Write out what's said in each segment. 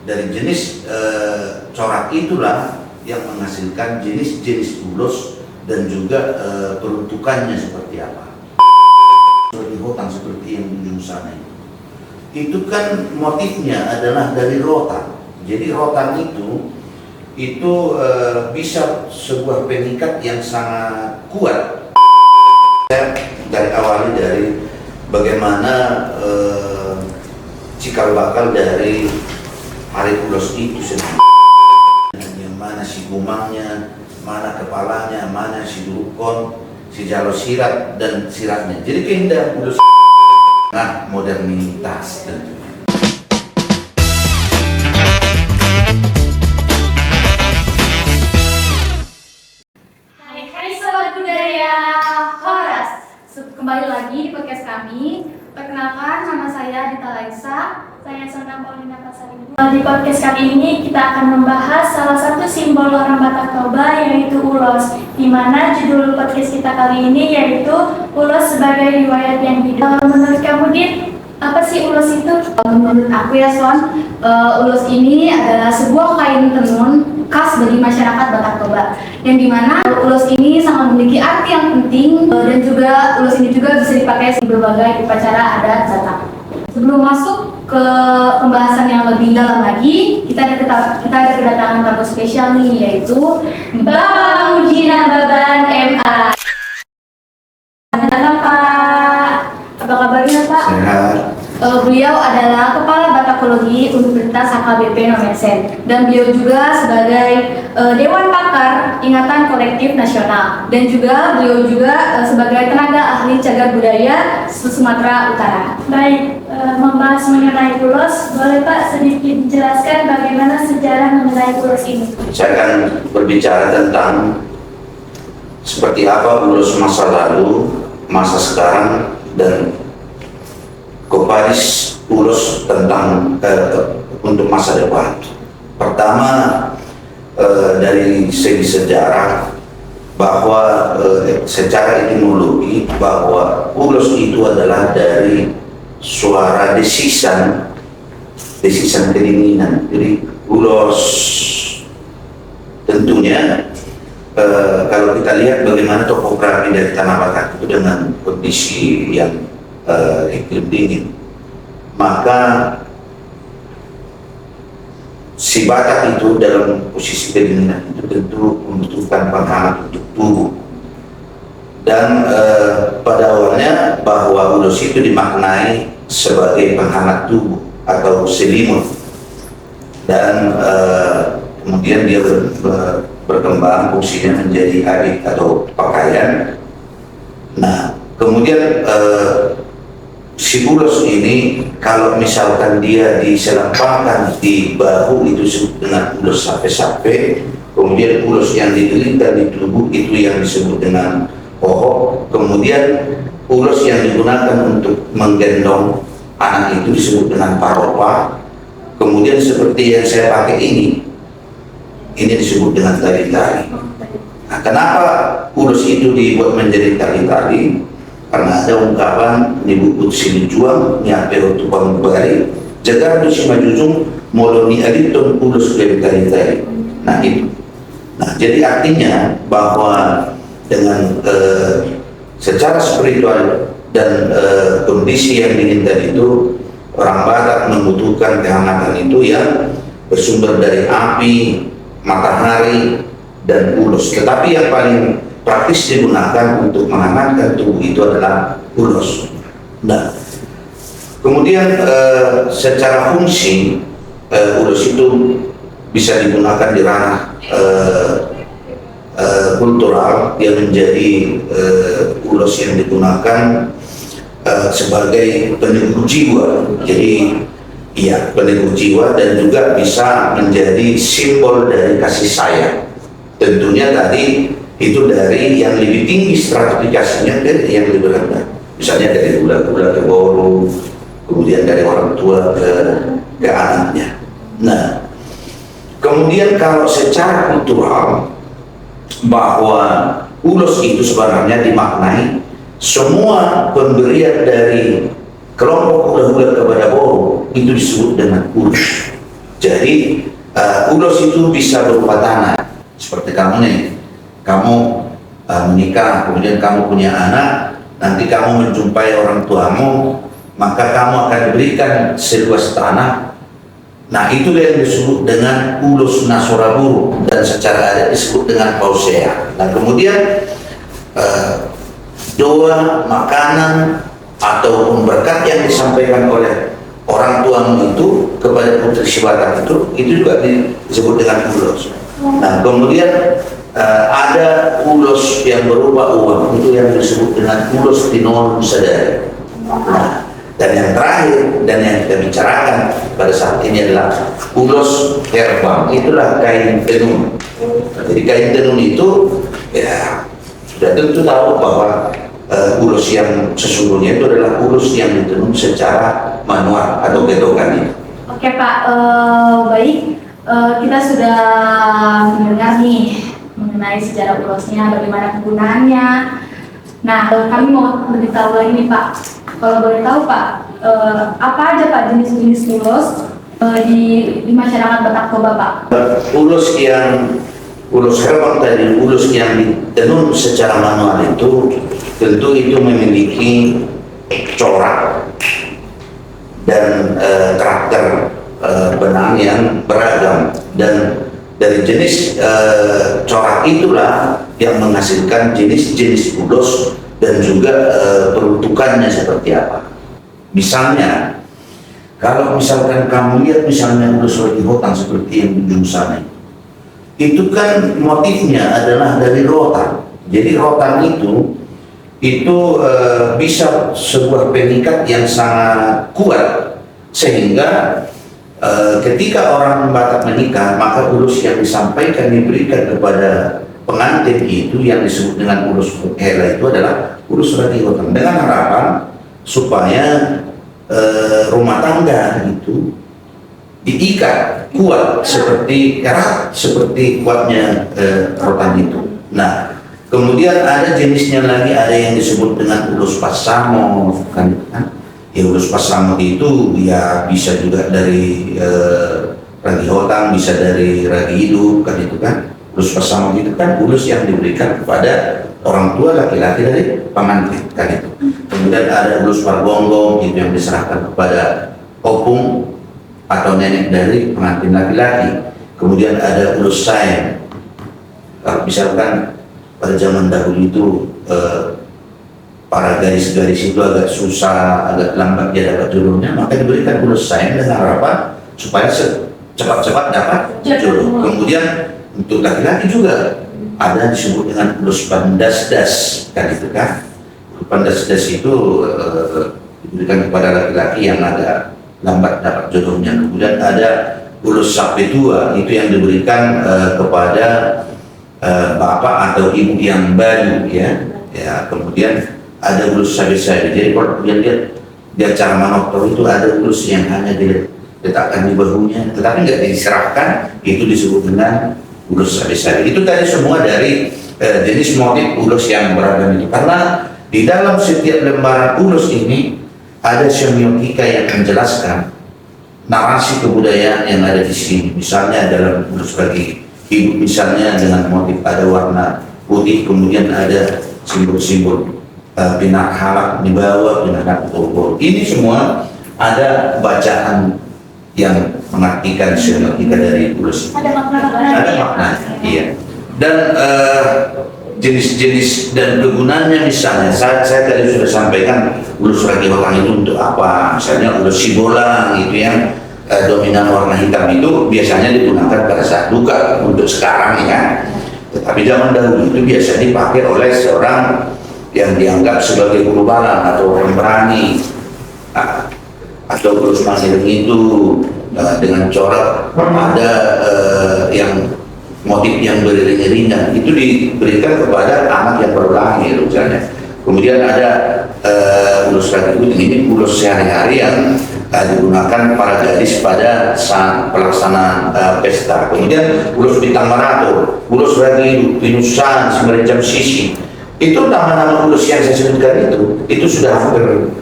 dari jenis corak itulah yang menghasilkan jenis-jenis ulos dan juga peruntukannya seperti apa. Seperti rotan seperti yang di ujung sana itu kan motifnya adalah dari rotan. Jadi rotan itu bisa sebuah pengikat yang sangat kuat. Saya dari awalnya dari bagaimana cikal bakal dari hari ulos itu sendiri. Yang mana si gumangnya, mana kepalanya, mana si durukon, si jalo sirat dan siratnya. Jadi keindahan ulos nah modernitas tentunya. Hai Sobat Budaya Horas, kembali lagi di podcast kami. Perkenalkan, nama saya Dita Laisa. Saya Sona Paulina Pasaribu. Di podcast kali ini kita akan membahas salah satu simbol orang Batak Toba, yaitu ulos. Di mana judul podcast kita kali ini yaitu ulos sebagai riwayat yang hidup. Menurut kamu, Dit, apa sih ulos itu? Menurut aku ya Son, ulos ini adalah sebuah kain tenun khas bagi masyarakat Batak Toba, yang dimana ulos ini sangat memiliki arti yang penting, dan juga ulos ini juga bisa dipakai di berbagai upacara adat Batak. Sebelum masuk ke pembahasan yang lebih dalam lagi, kita ada kedatangan tamu spesial nih, yaitu Bapak Mujina Baban MA. Datang Pak, apa kabarnya Pak? Sehat. Beliau adalah Kepala Batakologi Universitas HKBP Nomensen, dan beliau juga sebagai Dewan Pakar Ingatan Kolektif Nasional, dan juga beliau juga sebagai tenaga ahli cagar budaya Sumatera Utara. Baik, membahas mengenai ulos, boleh Pak sedikit dijelaskan bagaimana sejarah mengenai ulos ini? Saya akan berbicara tentang seperti apa ulos masa lalu, masa sekarang, dan komparis ulos tentang untuk masa depan. Pertama, dari segi sejarah, bahwa secara etimologi bahwa ulos itu adalah dari suara desisan kedinginan. Jadi ulos tentunya kalau kita lihat bagaimana topografi dari tanah Batak itu dengan kondisi yang iklim dingin, maka si Batak itu dalam posisi kedinginan itu tentu membutuhkan penghangat untuk tubuh. Dan pada awalnya bahwa ulos itu dimaknai sebagai penghangat tubuh atau selimut, dan kemudian dia berkembang fungsinya menjadi adik atau pakaian. Nah, kemudian si ulos ini kalau misalkan dia diselampangkan di bahu itu disebut dengan ulos sape-sape. Kemudian ulos yang ditelingkan di tubuh itu yang disebut dengan pohok. Kemudian ulos yang digunakan untuk menggendong anak itu disebut dengan paropa. Kemudian seperti yang saya pakai ini disebut dengan tali-tali. Nah, kenapa ulos itu dibuat menjadi tali-tali? Karena ada ungkapan di buku sini juang nyape tupang bari jaga tu si majujung moloni aditon ulos dari tali-tali. Nah itu. Nah jadi artinya bahwa dengan secara spiritual dan kondisi yang dingin tadi itu, orang Batak membutuhkan kehangatan itu yang bersumber dari api, matahari, dan ulos. Tetapi yang paling praktis digunakan untuk menghangatkan tubuh itu adalah ulos. Nah, kemudian secara fungsi ulos itu bisa digunakan di ranah kultural. Dia menjadi ulos yang digunakan sebagai peneguh jiwa. Jadi iya, peneguh jiwa, dan juga bisa menjadi simbol dari kasih sayang. Tentunya tadi itu dari yang lebih tinggi stratifikasinya ke yang lebih rendah. Misalnya dari gula-gula ke bolu, kemudian dari orang tua ke anaknya. Nah, kemudian kalau secara kultural, bahwa ulos itu sebenarnya dimaknai semua pemberian dari kelompok hula-hula kepada bolu itu disebut dengan ulos. Jadi ulos itu bisa berupa tanah. Seperti kamu nih, kamu menikah, kemudian kamu punya anak, nanti kamu menjumpai orang tuamu, maka kamu akan diberikan seluas tanah. Nah, itu yang disebut dengan ulus nasoraburu dan secara adat disebut dengan pausea. Nah, kemudian doa, makanan ataupun berkat yang disampaikan oleh orang tuamu itu kepada putri si Batak itu juga disebut dengan ulos. Nah, kemudian ada ulos yang berupa uang, itu yang disebut dengan ulos tinon sadari. Nah, dan yang terakhir dan yang kita bicarakan pada saat ini adalah ulos herbang, itulah kain tenun. Jadi kain tenun itu ya sudah tentu tahu bahwa ulos yang sesungguhnya itu adalah ulos yang ditenun secara manual atau getokan itu. Oke Pak, baik. Kita sudah mendengar nih mengenai sejarah ulosnya, bagaimana penggunaannya. Nah, kami mau lebih tahu lagi nih Pak. Kalau boleh tahu Pak, apa aja Pak jenis-jenis ulos di masyarakat Batak Toba Pak? Ulos herbang tadi, ulos yang ditenun secara manual itu tentu itu memiliki corak dan karakter benang yang beragam, dan dari jenis corak itulah yang menghasilkan jenis-jenis ulos dan juga peruntukannya seperti apa. Misalnya, kalau misalkan kamu lihat misalnya ulos roti hotang seperti yang di ujung sana itu kan motifnya adalah dari rotan. Jadi rotan itu bisa sebuah pengikat yang sangat kuat sehingga ketika orang Batak menikah, maka ulus yang disampaikan diberikan kepada pengantin itu yang disebut dengan ulus hela itu adalah ulus roti hotang, dengan harapan supaya rumah tangga itu diikat kuat seperti erat seperti kuatnya rotan itu. Nah, kemudian ada jenisnya lagi, ada yang disebut dengan ulus pasamo kan. Ya, ulus pasamo itu ya bisa juga dari ragi hotang, bisa dari ragi hidup kan itu kan. Ulus pasamo itu kan ulus yang diberikan kepada orang tua laki-laki dari pengantin kan itu. Kemudian ada ulus pargonggong itu yang diserahkan kepada opung atau nenek dari pengantin laki-laki. Kemudian ada ulus saeng. Kalau misalkan pada zaman dahulu itu para gadis-gadis itu agak susah, agak lambat dia dapat jodohnya, maka diberikan ulus saeng dengan harapan supaya cepat-cepat dapat jodoh. Kemudian untuk laki-laki juga ada disebut dengan ulus pandasdas kan itu kan. Pandasdas itu diberikan kepada laki-laki yang agak lambat dapat jodohnya. Kemudian ada ulus sapi tua, itu yang diberikan kepada bapak atau ibu yang baru ya. Kemudian ada ulus sabi-sabi. Jadi kalau kemudian dia cara manoktor itu ada ulus yang hanya diletakkan di bahunya tetapi nggak diserahkan, itu disebut dengan ulus sabi-sabi. Itu tadi semua dari jenis motif ulus yang beragam itu, karena di dalam setiap lembaran ulus ini ada semiotika yang menjelaskan narasi kebudayaan yang ada di sini. Misalnya dalam ulus ragi hidup misalnya dengan motif ada warna putih, kemudian ada simbol-simbol pinak halak di bawah, pinak togol. Ini semua ada bacaan yang mengartikan semiotika dari ulus. Ada makna. Ada makna, iya. Dan jenis-jenis dan kegunaannya misalnya saya tadi sudah sampaikan ulus ragi hotang itu untuk apa. Misalnya ulus sibolang itu yang dominan warna hitam itu biasanya digunakan pada saat duka untuk sekarang ya. Tetapi zaman dahulu itu biasa dipakai oleh seorang yang dianggap sebagai guru balang atau orang berani, atau ulus masiling itu dengan corak ada yang motif yang beriring-iringan, itu diberikan kepada anak yang baru lahir misalnya. Kemudian ada ulus ragi putih, ini ulus sehari-hari yang digunakan para gadis pada saat pelaksanaan pesta. Kemudian ulus bintang marato, ulus ragi pinusan, semacam sisi. Itu nama-nama ulus yang saya sebutkan itu sudah hampir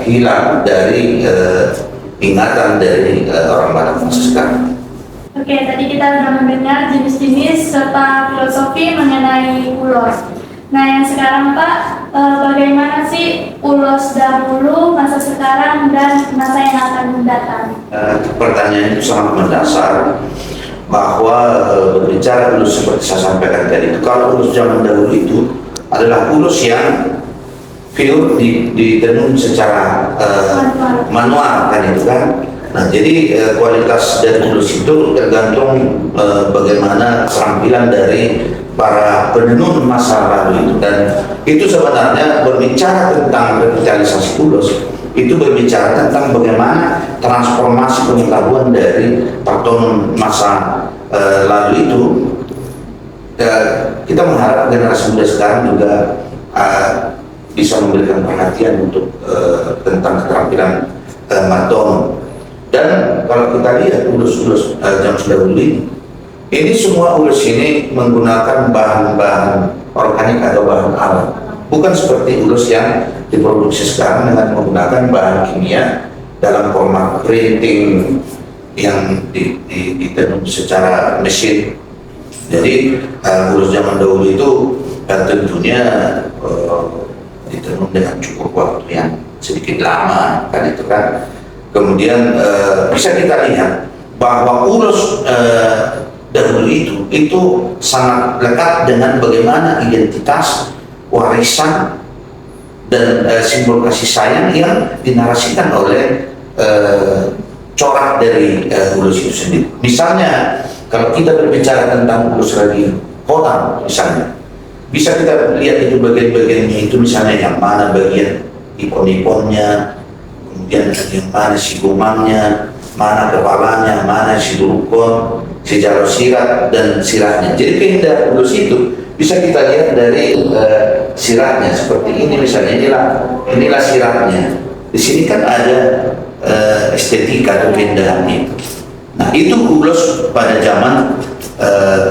hilang dari ingatan dari orang Batak masa sekarang. Oke, tadi kita sudah mendengar jenis-jenis serta filosofi mengenai ulos. Nah, yang sekarang Pak, bagaimana sih ulos dahulu, masa sekarang, dan masa yang akan mendatang? Pertanyaan itu sangat mendasar, bahwa berbicara ulus seperti saya sampaikan tadi, kalau ulus zaman dahulu itu adalah ulus yang pure ditenun secara manual kan itu kan. Nah, jadi kualitas dari ulus itu tergantung bagaimana keterampilan dari para penenun masa lalu itu, dan itu sebenarnya berbicara tentang revitalisasi ulus, itu berbicara tentang bagaimana transformasi pengetahuan dari penenun masa lalu itu. Kita mengharap generasi muda sekarang juga bisa memberikan perhatian untuk tentang keterampilan maton. Dan kalau kita lihat ulus-ulus zaman dahulu ini semua ulus ini menggunakan bahan-bahan organik atau bahan alam, bukan seperti ulus yang diproduksi sekarang dengan menggunakan bahan kimia dalam format printing yang ditenun secara mesin. Jadi ulus zaman dahulu itu tentunya ditenun dengan cukup waktu yang sedikit lama kan itu kan. Kemudian bisa kita lihat bahwa ulus dahulu itu sangat lekat dengan bagaimana identitas, warisan, dan simbol kasih sayang yang dinarasikan oleh corak dari ulus itu sendiri. Misalnya kalau kita berbicara tentang ulus ragi Honam misalnya, bisa kita lihat itu bagian-bagiannya itu, misalnya yang mana bagian ipon-iponnya, kemudian yang mana si gumangnya, mana kepalanya, mana si durukon, si jaro sirat, dan siratnya. Jadi keindahan ulus itu bisa kita lihat dari siratnya seperti ini misalnya, inilah siratnya. Di sini kan ada estetika atau keindahannya. Nah, itu ulus pada zaman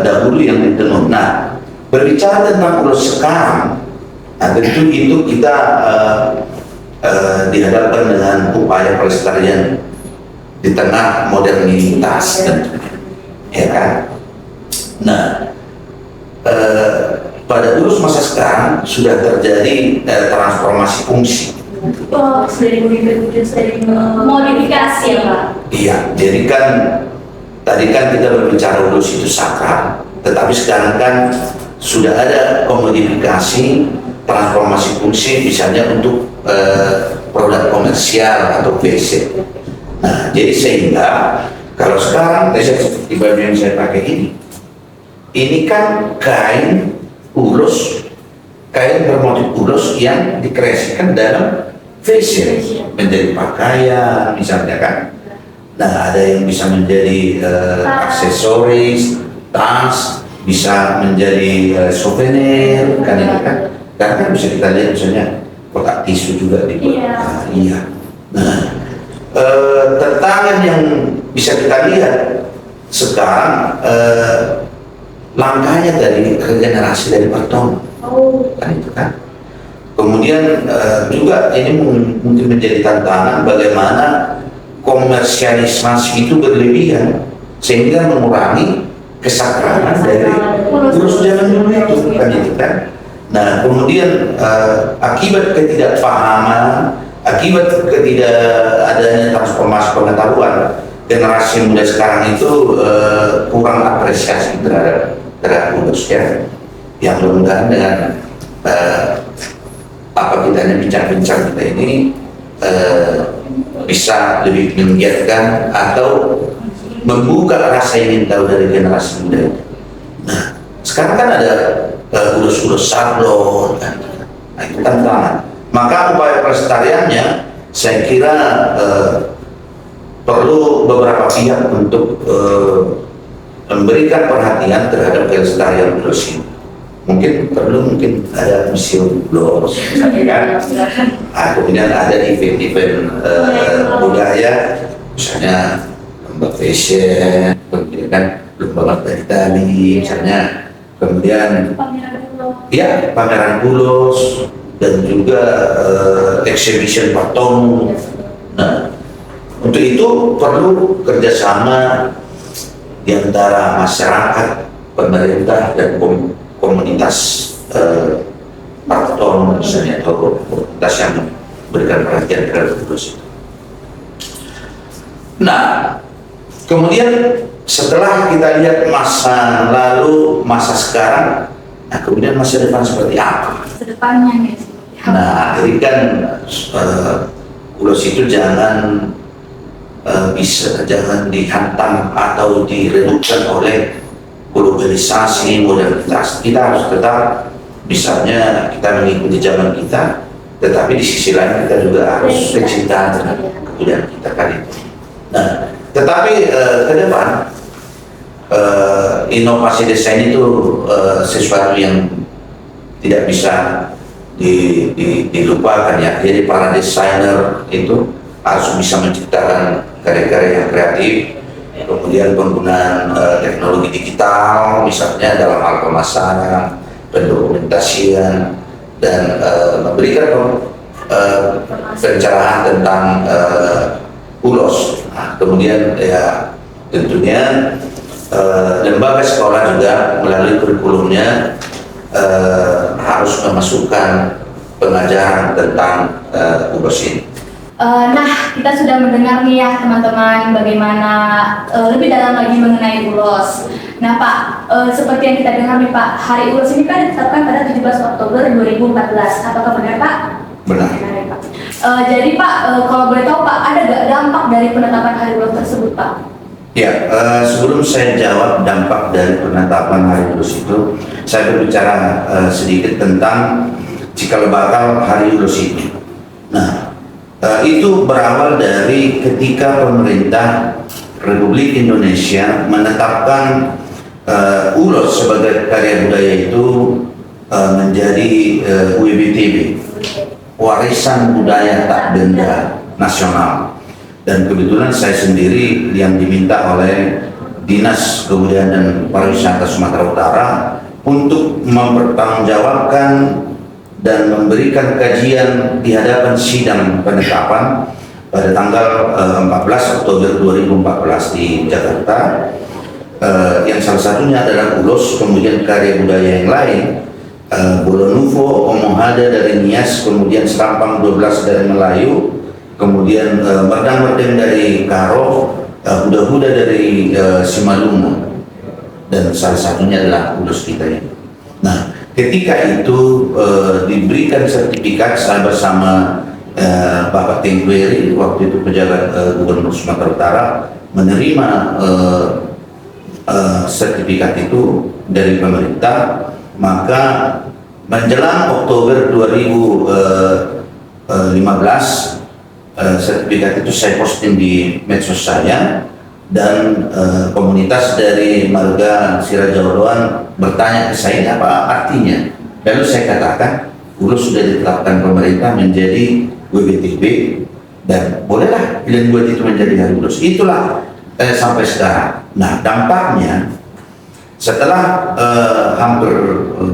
dahulu yang ditenun. Nah, berbicara tentang ulus sekarang, nah tentu itu kita dihadapkan dengan upaya pelestarian di tengah modernitas tentunya, ya kan? Nah, pada ulus masa sekarang sudah terjadi transformasi fungsi. Modifikasi ya Pak? Iya, jadi kan tadi kan kita berbicara ulus itu sakral, tetapi sekarang kan sudah ada komodifikasi, transformasi fungsi, misalnya untuk produk komersial atau PC. Nah, jadi sehingga kalau sekarang seperti baju yang saya pakai ini kan kain ulus, kain bermotif ulus yang dikreasikan dalam fashion, menjadi pakaian misalnya kan. Nah, ada yang bisa menjadi aksesoris, tas, bisa menjadi souvenir kan ini kan. Karena kan bisa kita lihat misalnya kotak tisu juga dibuat. Nah, iya. Nah, tantangan yang bisa kita lihat sekarang langkahnya dari regenerasi dari perton, kan itu kan. Kemudian juga ini mungkin menjadi tantangan bagaimana komersialisasi itu berlebihan sehingga mengurangi kesakralan dari ulus zaman dulu itu kan itu kan. Nah, kemudian akibat ketidakpahaman, akibat adanya transformasi pengetahuan, generasi muda sekarang itu kurang apresiasi terhadap ulus ya. Yang mudah-mudahan dengan apa kita hanya bincang-bincang kita ini bisa lebih menggiatkan atau membuka rasa ingin tahu dari generasi muda. Nah, sekarang kan ada ulus-ulus sablon, kan? Nah, itu tantangan. Maka upaya pelestariannya saya kira perlu beberapa pihak untuk memberikan perhatian terhadap kelestarian ulus ini. Mungkin ada museum ulus, misalnya kan. Kemudian ada event-event budaya, misalnya lomba fashion, kemudian kan lomba dari tali, misalnya, kemudian ya pameran ulus dan juga exhibition patung. Nah, Untuk itu perlu kerjasama di antara masyarakat, pemerintah, dan komunitas aktor misalnya, atau komunitas yang memberikan perhatian terhadap ulos itu. Nah, kemudian setelah kita lihat masa lalu, masa sekarang, nah kemudian masa depan seperti apa? Kedepannya nih. Nah, jadi kan ulos itu jangan jangan dihantam atau diredupkan oleh globalisasi, modernitas. Kita harus tetap, misalnya kita mengikuti zaman kita, tetapi di sisi lain kita juga harus kecintaan terhadap kebudayaan kita kan itu. Nah, tetapi ke depan inovasi desain itu sesuatu yang tidak bisa dilupakan ya. Jadi para desainer itu harus bisa menciptakan karya-karya yang kreatif, kemudian penggunaan teknologi digital misalnya dalam hal pemasaran, pendokumentasian, dan memberikan pencerahan tentang ulos. Nah, kemudian ya tentunya lembaga sekolah juga melalui kurikulumnya harus memasukkan pengajaran tentang ulos ini. Nah, kita sudah mendengar nih ya teman-teman bagaimana lebih dalam lagi mengenai ulos. Nah Pak, seperti yang kita dengar nih Pak, Hari Ulos ini kan ditetapkan pada 17 Oktober 2014. Apakah benar Pak? Benar. Benar Pak. Jadi Pak, kalau boleh tahu Pak, ada gak dampak dari penetapan Hari Ulos tersebut Pak? Ya, sebelum saya jawab dampak dari penetapan Hari Ulos itu, saya berbicara sedikit tentang cikal bakal Hari Ulos itu. Nah, itu berawal dari ketika pemerintah Republik Indonesia menetapkan ulos sebagai karya budaya itu menjadi WBTB, Warisan Budaya Tak Benda Nasional. Dan kebetulan saya sendiri yang diminta oleh Dinas Kebudayaan dan Pariwisata Sumatera Utara untuk mempertanggungjawabkan dan memberikan kajian di hadapan sidang penetapan pada tanggal 14 Oktober 2014 di Jakarta, yang salah satunya adalah ulos, kemudian karya budaya yang lain, Bolonuvo, Omohada dari Nias, kemudian Serampang 12 dari Melayu, kemudian Merdang-Merdeng dari Karo, Huda-Huda dari Simalungun, dan salah satunya adalah ulos kita ini. Nah, ketika itu diberikan sertifikat, saya bersama Bapak Tengkweri, waktu itu pejabat Gubernur Sumatera Utara, menerima sertifikat itu dari pemerintah. Maka menjelang Oktober 2015, sertifikat itu saya posting di medsos saya, dan komunitas dari Marga Sirajawadoan bertanya ke saya apa artinya. Lalu saya katakan ulos sudah ditetapkan pemerintah menjadi WBTB, dan bolehlah pilihan buat itu menjadi Hari Ulos. Itulah sampai sekarang. Nah, dampaknya setelah hampir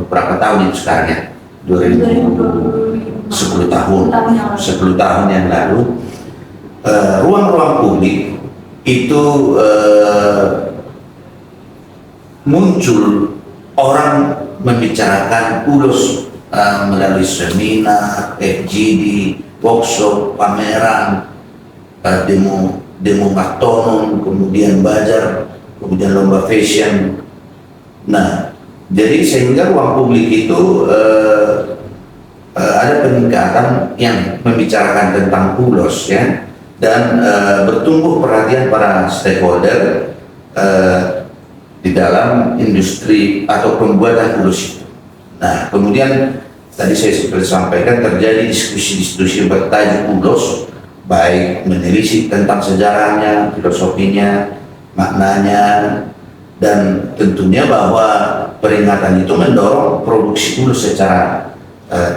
berapa tahun itu sekarang ya, 10 tahun yang lalu, ruang-ruang publik itu muncul orang membicarakan ulos melalui seminar, FGD, workshop, pameran, demo maktonon, kemudian bazar, kemudian lomba fashion. Nah, jadi sehingga ruang publik itu ada peningkatan yang membicarakan tentang ulos ya, dan bertumbuh perhatian para stakeholder di dalam industri atau pembuatan ulos itu. Nah, kemudian tadi saya seperti sampaikan, terjadi diskusi-diskusi bertajuk ulos, baik menelisik tentang sejarahnya, filosofinya, maknanya, dan tentunya bahwa peringatan itu mendorong produksi ulos secara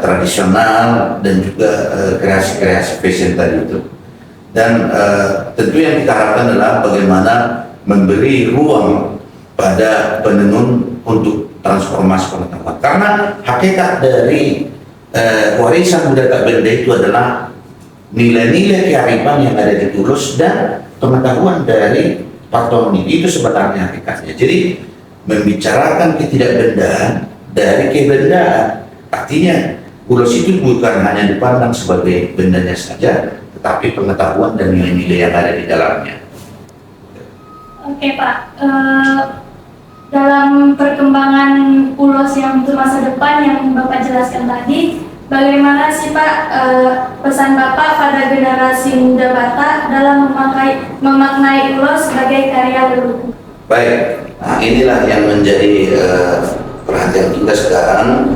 tradisional dan juga kreasi-kreasi fashion tadi itu. Dan tentu yang kita harapkan adalah bagaimana memberi ruang pada penenun untuk transformasi pengetahuan. Karena hakikat dari warisan budaya tak benda itu adalah nilai-nilai kearifan yang ada di Ulos dan pengetahuan dari Partomen itu sebenarnya hakikatnya. Jadi membicarakan ketidakbendaan dari kebendaan, artinya Ulos itu bukan hanya dipandang sebagai bendanya saja, tetapi pengetahuan dan nilai-nilai yang ada di dalamnya. Oke Pak, dalam perkembangan Ulos yang untuk masa depan yang Bapak jelaskan tadi, bagaimana sih Pak pesan Bapak pada generasi muda Batak dalam memaknai Ulos sebagai karya leluhur? Baik, nah inilah yang menjadi perhatian kita sekarang,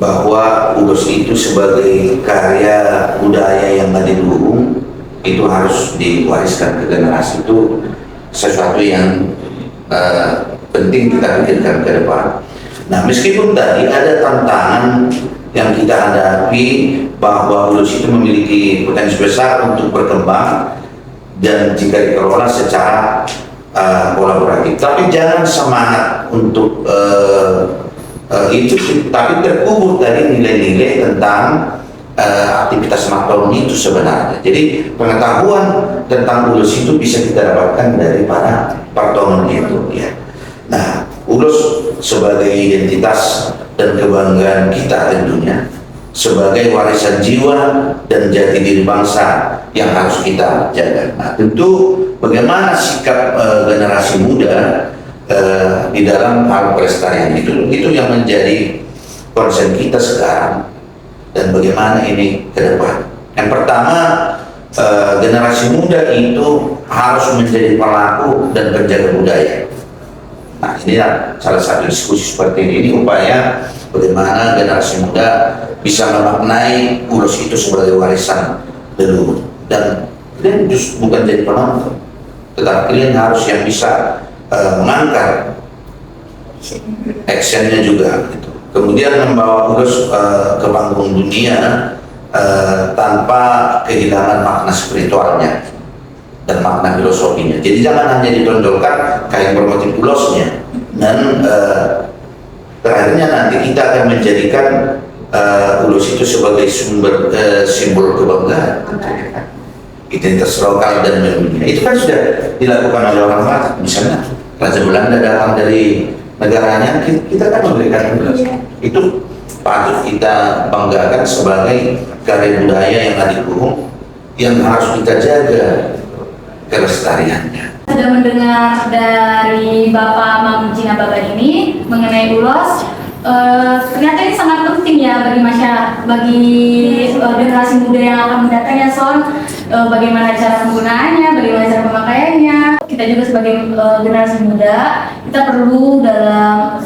bahwa Ulos itu sebagai karya budaya yang adiluhung itu harus diwariskan ke generasi. Itu sesuatu yang penting kita pikirkan ke depan. Nah, meskipun tadi ada tantangan yang kita hadapi, bahwa Ulos itu memiliki potensi besar untuk berkembang dan jika dikelola secara kolaboratif, tapi jangan semangat untuk itu, tapi terkubur dari nilai-nilai tentang aktivitas Partomen itu sebenarnya. Jadi pengetahuan tentang Ulos itu bisa kita dapatkan dari para Partomen itu ya. Nah, Ulos sebagai identitas dan kebanggaan kita tentunya, sebagai warisan jiwa dan jati diri bangsa yang harus kita jaga. Nah, tentu bagaimana sikap generasi muda di dalam hal pelestarian itu yang menjadi concern kita sekarang, dan bagaimana ini ke depan. Yang pertama, generasi muda itu harus menjadi pelaku dan penjaga budaya. Nah, ini salah satu diskusi seperti ini upaya bagaimana generasi muda bisa memaknai Ulos itu sebagai warisan leluhur, dan kalian bukan jadi penonton, tetapi kalian harus yang bisa mengangkat actionnya juga gitu. Kemudian membawa Ulos ke panggung dunia tanpa kehilangan makna spiritualnya dan makna filosofinya. Jadi jangan hanya ditonjolkan kain bermotif Ulosnya, dan terakhirnya nanti kita akan menjadikan Ulos itu sebagai sumber simbol kebanggaan, identitas lokal dan mendunia. Itu kan sudah dilakukan oleh orang Batak. Misalnya Raja Belanda datang dari negaranya, kita kan memberikan Ulos. Itu patut kita banggakan sebagai karya budaya yang adiluhung yang harus kita jaga kelestariannya. Sudah mendengar dari Bapak Mamjina Baban ini mengenai Ulos, ternyata ini sangat penting ya bagi masyarakat, bagi generasi muda yang akan mendatang ya Son. Bagaimana cara penggunaannya, bagaimana cara pemakaiannya. Kita juga sebagai generasi muda, kita perlu dalam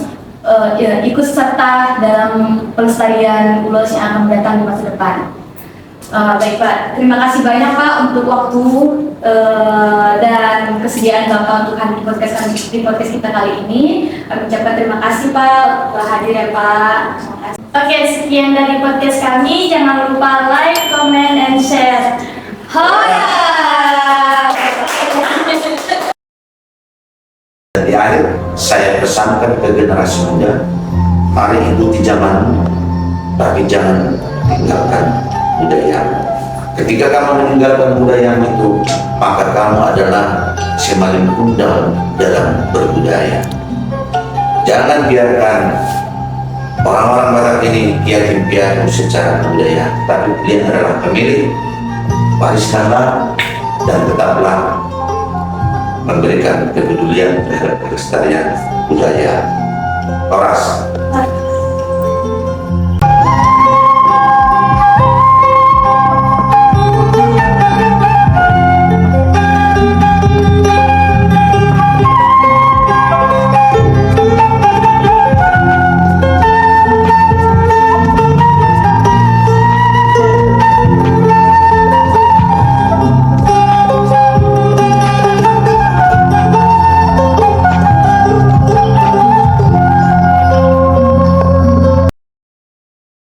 ikut serta dalam pelestarian Ulos yang akan mendatang di masa depan. Baik Pak, terima kasih banyak Pak untuk waktu dan kesediaan Bapak untuk hadir di podcast kita kali ini. Kami ucapkan terima kasih Pak telah hadir ya Pak. Oke, sekian dari podcast kami. Jangan lupa like, comment, and share. Hoya! Di akhir, saya pesankan ke generasi muda, mari ikuti zaman, tapi jangan tinggalkan budaya. Ketika kamu meninggalkan budaya itu, maka kamu adalah semakin kundal dalam berbudaya. Jangan biarkan orang-orang Batak ini yatim piatu secara budaya, tapi kalian adalah pemilik. Wariskanlah dan tetaplah memberikan kepedulian terhadap kelestarian budaya. Horas.